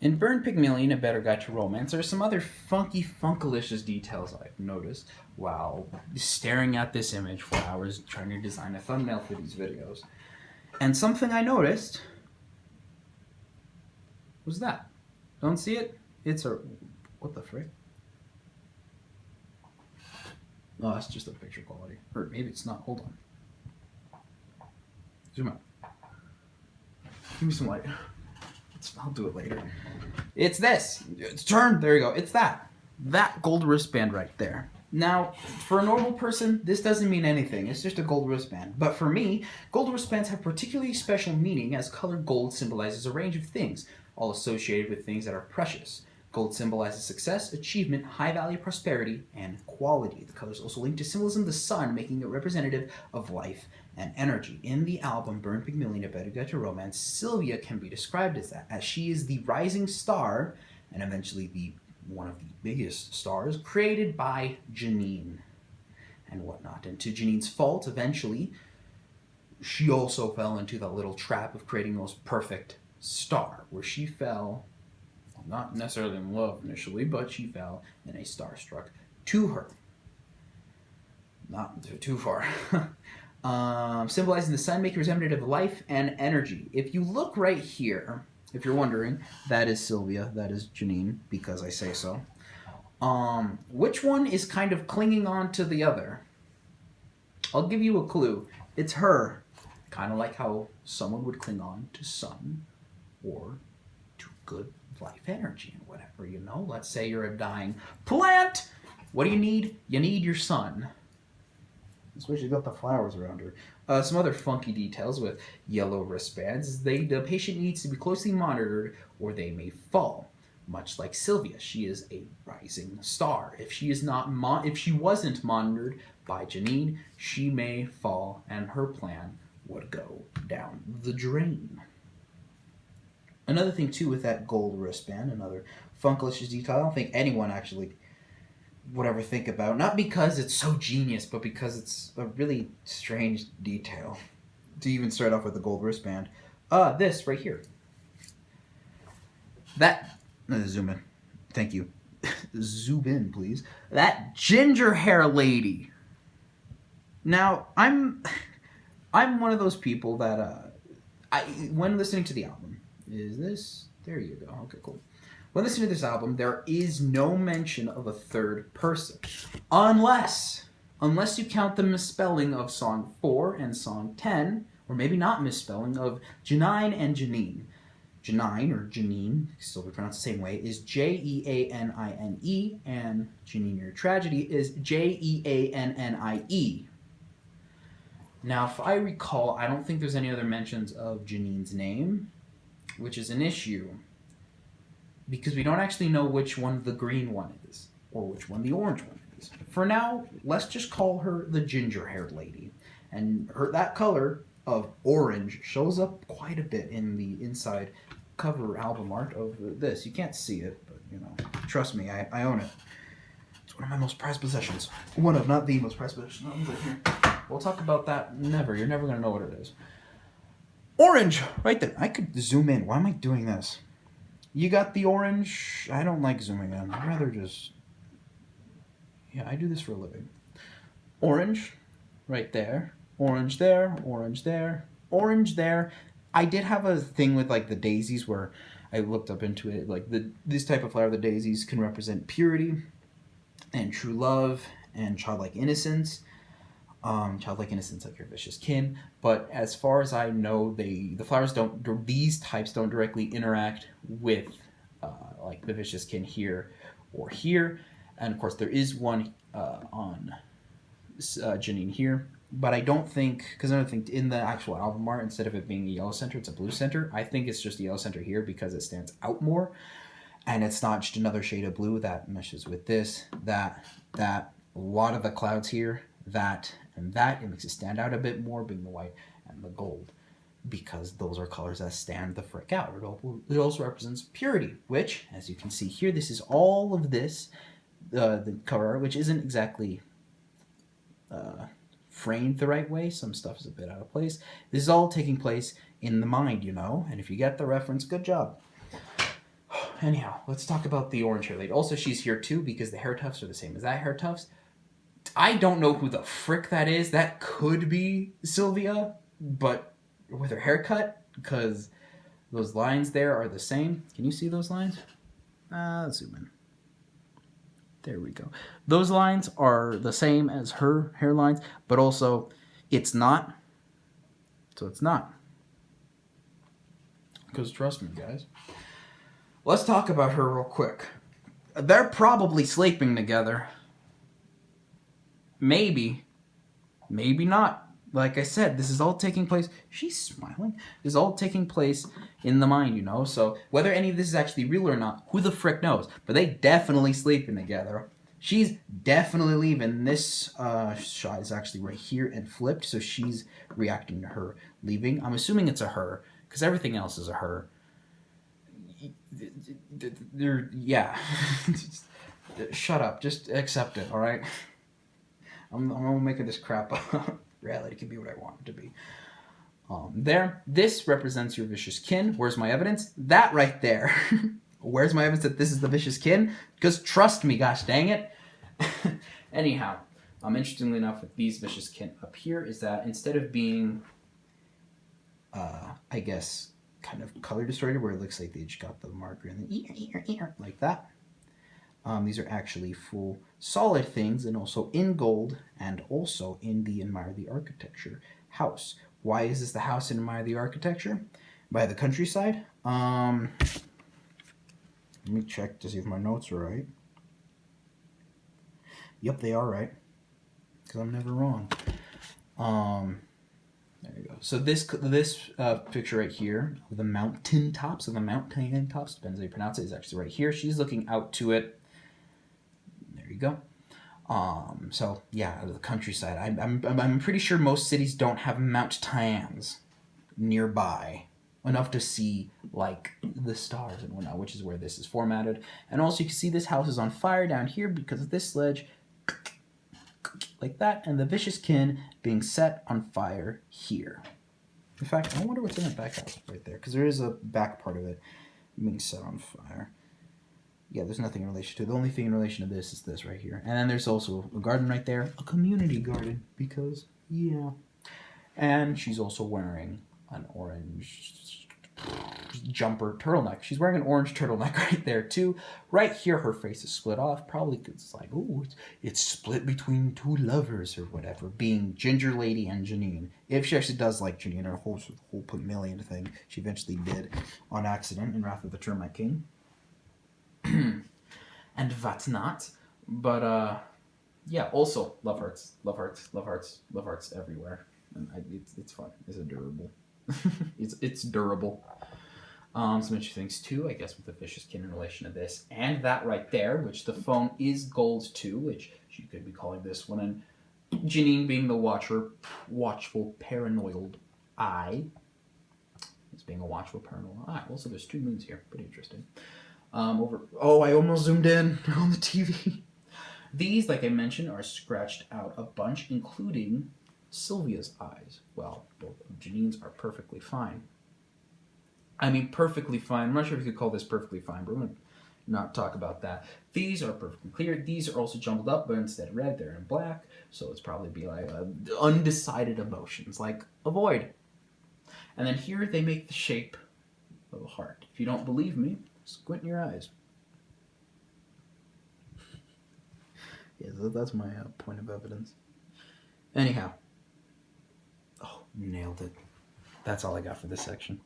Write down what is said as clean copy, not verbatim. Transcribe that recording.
In Burn Pygmalion, A Better Guide to Romance, there are some other funky, funkalicious details I've noticed while staring at this image for hours trying to design a thumbnail for these videos. And something I noticed was that. Don't see it? It's a... what the frick? Oh, that's just a picture quality. Or maybe it's not. Hold on. Zoom out. Give me some light. I'll do it later. It's this. It's turned. There you go. It's that. That gold wristband right there. Now, for a normal person, this doesn't mean anything. It's just a gold wristband. But for me, gold wristbands have particularly special meaning as colored gold symbolizes a range of things, all associated with things that are precious. Gold symbolizes success, achievement, high value, prosperity, and quality. The colors also link to symbolism of the sun, making it representative of life and energy. In the album Burn Pygmalion, A Better Guide to Romance, Sylvia can be described as that, as she is the rising star, and eventually one of the biggest stars, created by Janine and whatnot. And to Janine's fault, eventually, she also fell into the little trap of creating the most perfect star, where she fell, not necessarily in love initially, but she fell and a star struck to her. Not too far. Symbolizing the sun, making representative of life and energy. If you look right here, if you're wondering, that is Sylvia, that is Janine, because I say so. Which one is kind of clinging on to the other? I'll give you a clue. It's her. Kind of like how someone would cling on to sun or to good life energy and whatever, you know? Let's say you're a dying plant. What do you need? You need your sun. That's why she got the flowers around her. Some other funky details with yellow wristbands. The patient needs to be closely monitored or they may fall. Much like Sylvia, she is a rising star. If she wasn't monitored by Janine, she may fall and her plan would go down the drain. Another thing too with that gold wristband, another funkalicious detail I don't think anyone actually would ever think about. Not because it's so genius, but because it's a really strange detail. To even start off with the gold wristband. This right here. That, zoom in. Thank you. Zoom in, please. That ginger hair lady. Now, I'm one of those people that, when listening to the album, is this? There you go. Okay, cool. When listening to this album, there is no mention of a third person. Unless you count the misspelling of song 4 and song 10, or maybe not misspelling, of Janine and Janine. Janine, or Janine, still be pronounced the same way, is Jeanine, and Janine Your Tragedy is Jeannie. Now, if I recall, I don't think there's any other mentions of Janine's name, which is an issue, because we don't actually know which one the green one is, or which one the orange one is. For now, let's just call her the ginger-haired lady. And that color of orange shows up quite a bit in the inside cover album art of this. You can't see it, but, you know, trust me, I own it. It's one of my most prized possessions. One of, not the most prized possessions. Here. We'll talk about that never. You're never going to know what it is. Orange! Right there. I could zoom in. Why am I doing this? You got the orange. I don't like zooming in. I'd rather just... yeah, I do this for a living. Orange. Right there. Orange there. Orange there. Orange there. I did have a thing with, like, the daisies where I looked up into it. Like, this type of flower, the daisies, can represent purity and true love and childlike innocence. Childlike innocence like your vicious kin. But as far as I know, the flowers don't, these types don't directly interact with like the vicious kin here or here. And of course there is one on Janine here. But I don't think, because I don't think in the actual album art, instead of it being a yellow center, it's a blue center. I think it's just a yellow center here because it stands out more. And it's not just another shade of blue that meshes with this, that, a lot of the clouds here, that, and that. It makes it stand out a bit more, being the white and the gold, because those are colors that stand the frick out. It also represents purity, which, as you can see here, this is all of this, the cover art, which isn't exactly framed the right way. Some stuff is a bit out of place. This is all taking place in the mind, you know, and if you get the reference, good job. Anyhow, let's talk about the orange hair lady. Also, she's here too because the hair tufts are the same as that hair tufts. I don't know who the frick that is. That could be Sylvia, but with her haircut, because those lines there are the same. Can you see those lines? Let's zoom in. There we go. Those lines are the same as her hairlines, but also it's not. So it's not. Because trust me, guys. Let's talk about her real quick. They're probably sleeping together. Maybe. Maybe not. Like I said, this is all taking place... She's smiling. This is all taking place in the mind, you know? So whether any of this is actually real or not, who the frick knows? But they definitely sleeping together. She's definitely leaving. This shot is actually right here and flipped, so she's reacting to her leaving. I'm assuming it's a her, because everything else is a her. Yeah. Shut up. Just accept it, alright? I'm making this crap up. Reality can be what I want it to be. There. This represents your vicious kin. Where's my evidence? That right there. Where's my evidence that this is the vicious kin? Because trust me, gosh dang it. Anyhow, interestingly enough, with these vicious kin up here is that instead of being, I guess, kind of color distorted, where it looks like they just got the marker and then ear, like that. These are actually full solid things, and also in gold, and also in the Admire the Architecture house. Why is this the house in Admire the Architecture? By the countryside? Let me check to see if my notes are right. Yep, they are right. Because I'm never wrong. There you go. So this picture right here, of the mountain tops, depends how you pronounce it, is actually right here. She's looking out to it. There you go. So yeah, the countryside. I'm pretty sure most cities don't have mountains nearby enough to see like the stars and whatnot, which is where this is formatted. And also you can see this house is on fire down here because of this sledge, like that, and the vicious kin being set on fire here. In fact, I wonder what's in the back house right there, because there is a back part of it being set on fire. Yeah, there's nothing in relation to it. The only thing in relation to this is this right here. And then there's also a garden right there, a community garden, because, yeah. And she's also wearing an orange jumper turtleneck. She's wearing an orange turtleneck right there, too. Right here, her face is split off, probably because it's like, ooh, it's split between two lovers or whatever, being Ginger Lady and Janine. If she actually does like Janine, her whole Pygmalion thing, she eventually did on accident in Wrath of the Termite King. And what's not. But, yeah, also, love hearts everywhere. And it's fun. It's adorable. it's durable. Some interesting things, too, I guess, with the vicious kin in relation to this. And that right there, which the phone is gold, too, which she could be calling this one. And Janine being the watchful, paranoid eye. It's being a watchful, paranoid eye. Also, there's two moons here. Pretty interesting. Oh, I almost zoomed in on the TV. These, like I mentioned, are scratched out a bunch, including Sylvia's eyes. Well, both of Janine's are perfectly fine. I mean, perfectly fine. I'm not sure if you could call this perfectly fine, but we're going to not talk about that. These are perfectly clear. These are also jumbled up, but instead of red, they're in black. So it's probably be like undecided emotions, like avoid. And then here they make the shape of a heart. If you don't believe me, squint in your eyes. Yeah, that's my point of evidence. Anyhow. Oh, nailed it. That's all I got for this section.